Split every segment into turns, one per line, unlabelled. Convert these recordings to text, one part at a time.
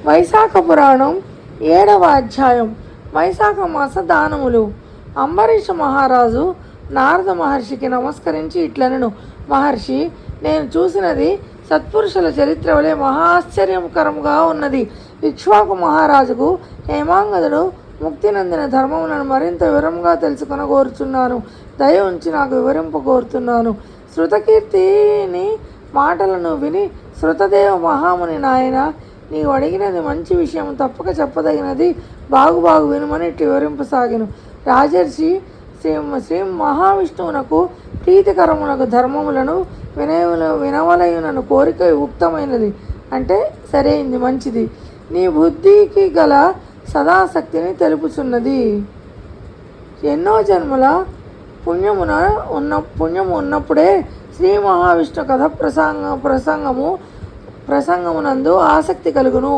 వైశాఖ పురాణం 7వ అధ్యాయం. వైశాఖ మాస దానములు. అంబరీష మహారాజు నారద మహర్షికి నమస్కరించి ఇట్లనెను: మహర్షి, నేను చూసినది సత్పురుషుల చరిత్ర వలె మహా ఆశ్చర్యకరముగా ఉన్నది. ఇక్ష్వాకు మహారాజుకు హేమాంగదుడు ముక్తి నందిన ధర్మములను మరింత వివరంగా తెలుసుకొన కోరుచున్నాను. దయ ఉంచి నాకు వివరింప కోరుతున్నాను. శృతకీర్తిని మాటలను విని శృతదేవ మహాముని, నాయన, నీవు అడిగినది మంచి విషయం, తప్పక చెప్పదగినది, బాగు వినుమని ఇట్టి వివరింపసాగెను. రాజర్షి శ్రీ మహావిష్ణువునకు ప్రీతికరములకు ధర్మములను వినవలయునను కోరిక యుక్తమైనది. అంటే సరైంది, మంచిది. నీ బుద్ధికి గల సదాశక్తిని తెలుపుచున్నది. ఎన్నో జన్మల పుణ్యము ఉన్నప్పుడే శ్రీ మహావిష్ణు కథ ప్రసంగమునందు ఆసక్తి కలుగును.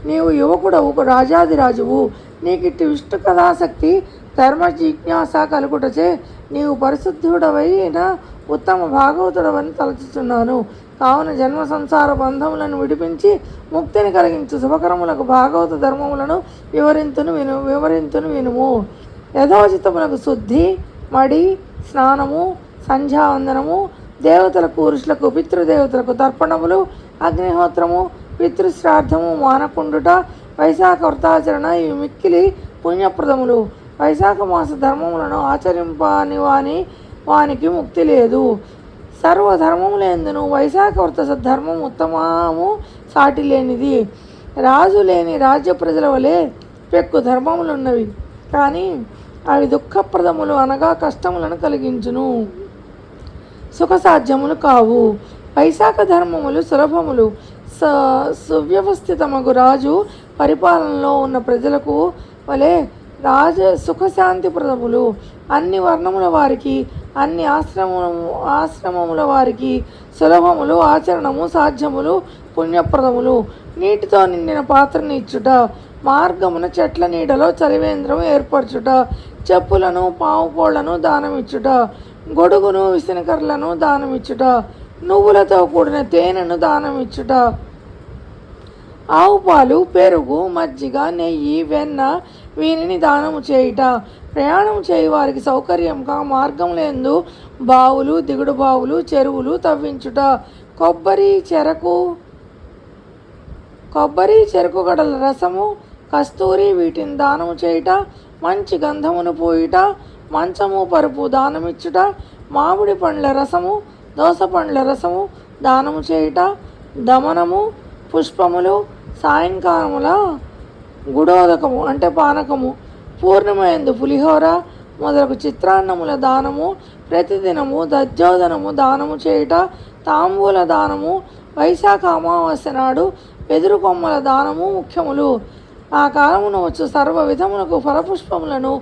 నీవు యువకుడవు, రాజాదిరాజువు. నీకిట్టి విష్ణు కథాసక్తి ధర్మ జిజ్ఞాస కలుగుటచే నీవు పరిశుద్ధుడవైన ఉత్తమ భాగవతుడవని తలచుచున్నాను. కావున జన్మ సంసార బంధములను విడిపించి ముక్తిని కలిగించు శుభకరములకు భాగవత ధర్మములను వివరింతును వినుము. యథోచితములకు శుద్ధి, మడి, స్నానము, సంధ్యావందనము, దేవతలకు, ఋషులకు, పితృదేవతలకు తర్పణములు, అగ్నిహోత్రము, పితృశ్రాద్ధము మానకుండుట, వైశాఖ వ్రతాచరణ ఇవి మిక్కిలి పుణ్యప్రదములు. వైశాఖ మాస ధర్మములను ఆచరింపని వానికి ముక్తి లేదు. సర్వధర్మములందును వైశాఖ వ్రత ధర్మం ఉత్తమము, సాటి లేనిది. రాజు లేని రాజ్య ప్రజల వలె పెక్కు ధర్మములున్నవి, కానీ అవి దుఃఖప్రదములు, అనగా కష్టములను కలిగించును, సుఖసాధ్యములు కావు. వైశాఖ ధర్మములు సులభములు. సువ్యవస్థితమగు రాజు పరిపాలనలో ఉన్న ప్రజలకు వలె సుఖశాంతిప్రదములు. అన్ని వర్ణముల వారికి, అన్ని ఆశ్రమముల వారికి సులభములు, ఆచరణము సాధ్యములు, పుణ్యప్రదములు. నీటితో నిండిన పాత్రను ఇచ్చుట, మార్గమున చెట్ల నీడలో చలివేంద్రము ఏర్పరచుట, చెప్పులను, పావుకోళ్లను దానమిచ్చుట, గొడుగును, విసనకర్రలను దానమిచ్చుట, నువ్వులతో కూడిన తేనెను దానమిచ్చుట, ఆవు పాలు, పెరుగు, మజ్జిగ, నెయ్యి, వెన్న వీనిని దానము చేయుట, ప్రయాణం చేయి వారికి సౌకర్యంగా మార్గములందు బావులు, దిగుడు బావులు, చెరువులు తవ్వించుట, కొబ్బరి, చెరకు గడల రసము, కస్తూరి వీటిని దానము చేయుట, మంచి గంధమును పోయుట, మంచము, పరుపు దానమిచ్చుట, మామిడి పండ్ల రసము, దోస పండ్ల రసము దానము చేయుట, దమనము, పుష్పములు, సాయంకాలముల గుడోదకము అంటే పానకము, పూర్ణిమయందు పులిహోర మొదలగు చిత్రాన్నముల దానము, ప్రతిదినము దజ్జోదనము దానము చేయుట, తాంబూల దానము, వైశాఖ అమావాస్య నాడు వెదురు కొమ్మల దానము ముఖ్యములు. ఆ కాలమున వచ్చు సర్వ విధములకు ఫలపుష్పములను,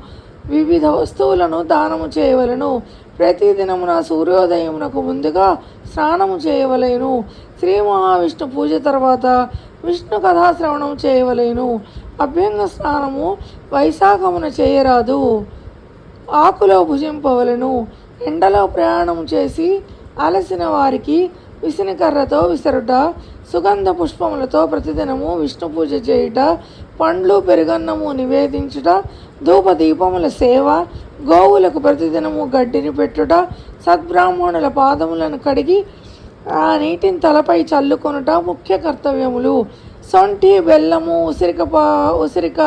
వివిధ వస్తువులను దానము చేయవలెను. ప్రతిదినమున సూర్యోదయమునకు ముందుగా స్నానము చేయవలెను. శ్రీ మహావిష్ణు పూజ తర్వాత విష్ణు కథాశ్రవణం చేయవలెను. అభ్యంగ స్నానము వైశాఖమున చేయరాదు. ఆకులో భుజింపవలెను. ఎండలో ప్రయాణం చేసి అలసిన వారికి విసనకర్రతో విసరుట, సుగంధ పుష్పములతో ప్రతిదినము విష్ణు పూజ చేయుట, పండ్లు, పెరుగన్నము నివేదించుట, ధూపదీపముల సేవ, గోవులకు ప్రతిదినము గడ్డిని పెట్టుట, సద్బ్రాహ్మణుల పాదములను కడిగి ఆ నీటిని తలపై చల్లుకొనుట ముఖ్య కర్తవ్యములు. సొంఠి, బెల్లము, ఉసిరిక,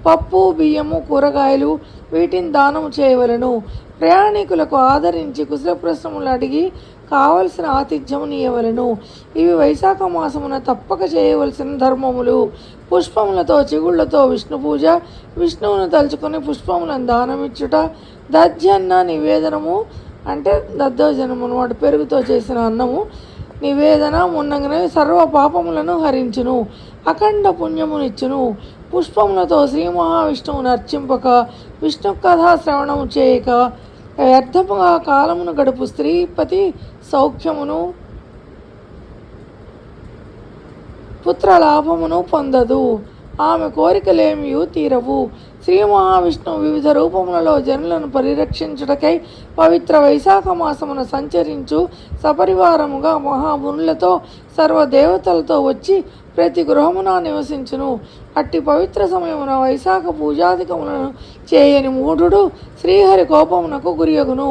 పప్పు, బియ్యము, కూరగాయలు వీటిని దానము చేయవలెను. ప్రయాణికులకు ఆదరించి కుశల ప్రశ్నములు అడిగి కావలసిన ఆతిథ్యమును ఇవ్వవలెను. ఇవి వైశాఖ మాసమున తప్పక చేయవలసిన ధర్మములు. పుష్పములతో, చిగుళ్లతో విష్ణు పూజ, విష్ణువును తలుచుకొని పుష్పములను దానమిచ్చుట, దధ్యన్న నివేదనము అంటే దద్దోజనము అన్నమాట, పెరుగుతో చేసిన అన్నము నివేదన మున్నగనే సర్వ పాపములను హరించును, అఖండ పుణ్యమునిచ్చును. పుష్పములతో శ్రీ మహావిష్ణువును అర్చింపక, విష్ణు కథా శ్రవణము చేయక వ్యర్థముగా కాలమును గడుపు స్త్రీపతి సౌఖ్యమును, పుత్రలాభమును పొందదు. ఆమె కోరికలేమియూ తీరవు. శ్రీ మహావిష్ణువు వివిధ రూపములలో జనులను పరిరక్షించుటకై పవిత్ర వైశాఖ మాసమున సంచరించు సపరివారముగా మహామునులతో సర్వదేవతలతో వచ్చి ప్రతి గృహమున నివసించును. అట్టి పవిత్ర సమయమున వైశాఖ పూజాధికములను చేయని మూఢుడు శ్రీహరి కోపమునకు గురియగును.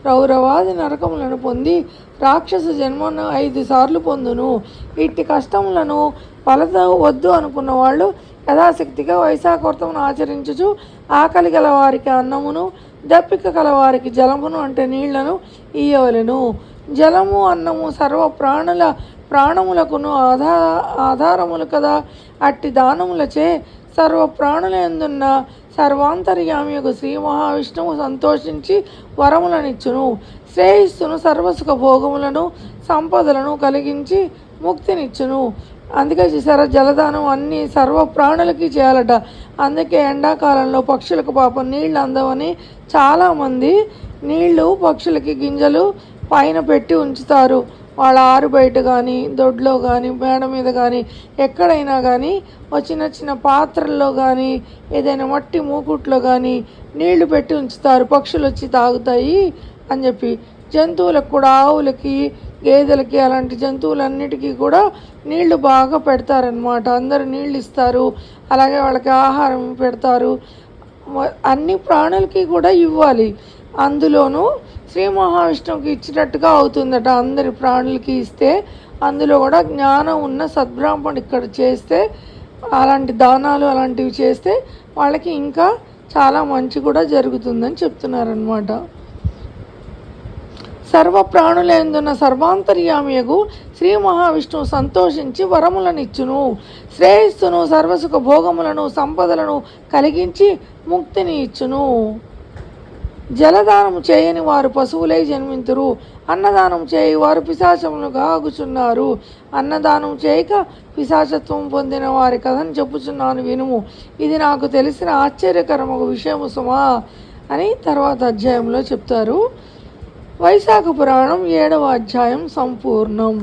రౌరవాది నరకములను పొంది రాక్షస జన్మను 5 సార్లు పొందును. ఇట్టి కష్టములను ఫలత వద్దు అనుకున్న వాళ్ళు యథాశక్తిగా వైశాఖ వ్రతమును ఆచరించుచు ఆకలి గలవారికి అన్నమును, దప్పిక కలవారికి జలమును అంటే నీళ్లను ఇయ్యవలెను. జలము అన్నము సర్వ ప్రాణములకును ఆధారములు కదా. అట్టి దానములచే సర్వ ప్రాణుల యందున్న సర్వాంతర్యామియగు శ్రీ మహావిష్ణువు సంతోషించి వరములనిచ్చును. శ్రేయస్సును సర్వసుఖ భోగములను సంపదలను కలిగించి ముక్తినిచ్చును. అందుకే చూసారా, జలదానం అన్ని సర్వ ప్రాణులకి చేయాలట. అందుకే ఎండాకాలంలో పక్షులకు పాపం నీళ్ళు అందవని చాలామంది నీళ్లు పక్షులకి గింజలు పైన పెట్టి ఉంచుతారు. వాళ్ళ ఆరు బయట కానీ, దొడ్లో కానీ, మేడ మీద కానీ, ఎక్కడైనా కానీ చిన్న చిన్న పాత్రల్లో కానీ, ఏదైనా మట్టి మూకుట్లో కానీ నీళ్లు పెట్టి ఉంచుతారు. పక్షులు వచ్చి తాగుతాయి అని చెప్పి. జంతువులకు కూడా, ఆవులకి, గేదెలకి, అలాంటి జంతువులన్నిటికీ కూడా నీళ్లు బాగా పెడతారనమాట. అందరూ నీళ్ళు ఇస్తారు, అలాగే వాళ్ళకి ఆహారం పెడతారు. అన్ని ప్రాణులకి కూడా ఇవ్వాలి. అందులోనూ శ్రీ మహావిష్ణువుకి ఇచ్చినట్టుగా అవుతుందట. అందరి ప్రాణులకి ఇస్తే అందులో కూడా జ్ఞానం ఉన్న సద్బ్రాహ్మణుడు ఇక్కడ చేస్తే, అలాంటి దానాలు అలాంటివి చేస్తే వాళ్ళకి ఇంకా చాలా మంచి కూడా జరుగుతుందని చెప్తున్నారనమాట. సర్వ ప్రాణులందున్న సర్వాంతర్యామియగు శ్రీ మహావిష్ణువు సంతోషించి వరములనిచ్చును. శ్రేయస్సును సర్వసుఖ భోగములను సంపదలను కలిగించి ముక్తిని ఇచ్చును. జలదానము చేయని వారు పశువులై జన్మింతురు. అన్నదానం చేయి వారు పిశాచములుగా ఆగుచున్నారు. అన్నదానం చేయక పిశాచత్వం పొందిన వారి కథను చెప్పుచున్నాను వినుము. ఇది నాకు తెలిసిన ఆశ్చర్యకరమైన విషయము సుమా అని తర్వాత అధ్యాయంలో చెప్తారు. వైశాఖ పురాణం 7వ అధ్యాయం సంపూర్ణం.